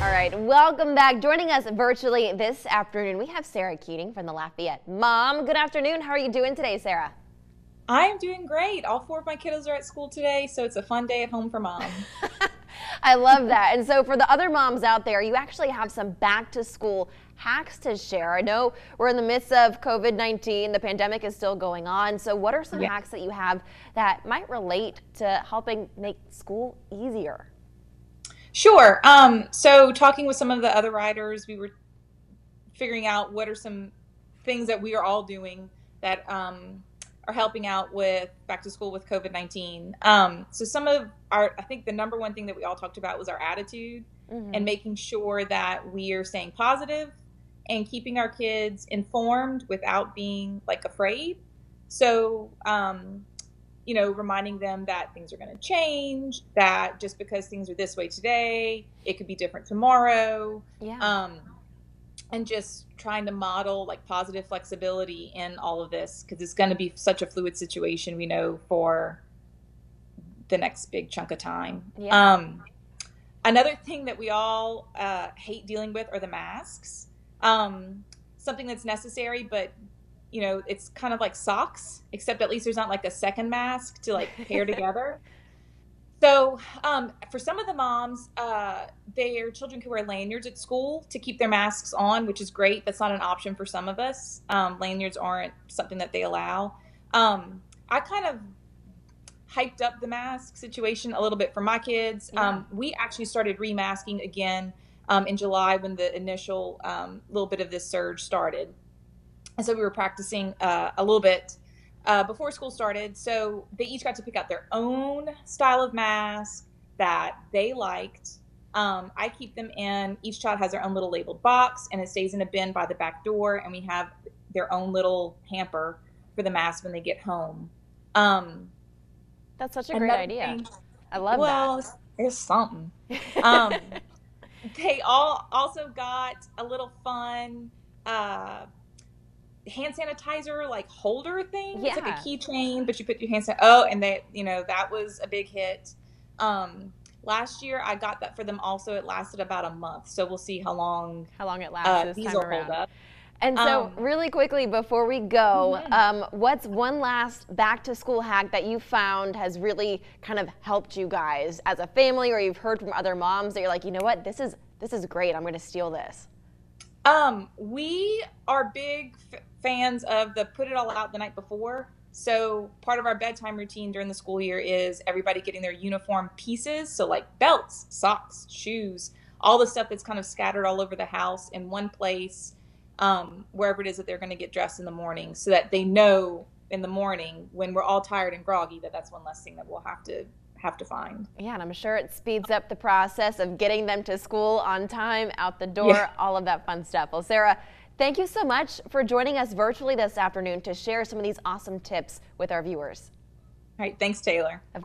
All right, welcome back. Joining us virtually this afternoon, we have Sarah Keating from the Lafayette. Mom, good afternoon. How are you doing today, Sarah? I am doing great. All four of my kiddos are at school today, so it's a fun day at home for mom. I love that. And so for the other moms out there, you actually have some back to school hacks to share. I know we're in the midst of COVID-19. The pandemic is still going on. So what are some Yeah. hacks that you have that might relate to helping make school easier? Sure. So talking with some of the other writers, we were figuring out what are some things that we are all doing that are helping out with back to school with COVID-19. So some of I think the number one thing that we all talked about was our attitude and making sure that we are staying positive and keeping our kids informed without being like afraid. So, reminding them that things are going to change, that just because things are this way today, it could be different tomorrow. Yeah. And just trying to model like positive flexibility in all of this because it's going to be such a fluid situation, we know, for the next big chunk of time. Yeah. Another thing that we all hate dealing with are the masks. Something that's necessary, but it's kind of like socks, except at least there's not like a second mask to like pair together. So for some of the moms, their children can wear lanyards at school to keep their masks on, which is great. That's not an option for some of us. Lanyards aren't something that they allow. I kind of hyped up the mask situation a little bit for my kids. Yeah. We actually started remasking again in July when the initial little bit of this surge started. And so we were practicing a little bit before school started. So they each got to pick out their own style of mask that they liked. I keep them in, each child has their own little labeled box and it stays in a bin by the back door. And we have their own little hamper for the mask when they get home. That's such a great idea. I love that. Well, it's something. They all also got a little fun hand sanitizer like holder thing. Yeah. It's like a keychain, but you put your hand sanitizer. Oh, and that was a big hit. Last year I got that for them also. It lasted about a month, so we'll see how long it lasts this these time will around. hold up. And so really quickly before we go, what's one last back to school hack that you found has really kind of helped you guys as a family, or you've heard from other moms that you're like, you know what, this is great, I'm going to steal this? We are big fans of the put it all out the night before. So part of our bedtime routine during the school year is everybody getting their uniform pieces. So like belts, socks, shoes, all the stuff that's kind of scattered all over the house in one place, wherever it is that they're going to get dressed in the morning, so that they know in the morning when we're all tired and groggy that that's one less thing that we'll have to find. Yeah, and I'm sure it speeds up the process of getting them to school on time, out the door, all of that fun stuff. Well, Sarah, thank you so much for joining us virtually this afternoon to share some of these awesome tips with our viewers. All right, thanks, Taylor. Of course.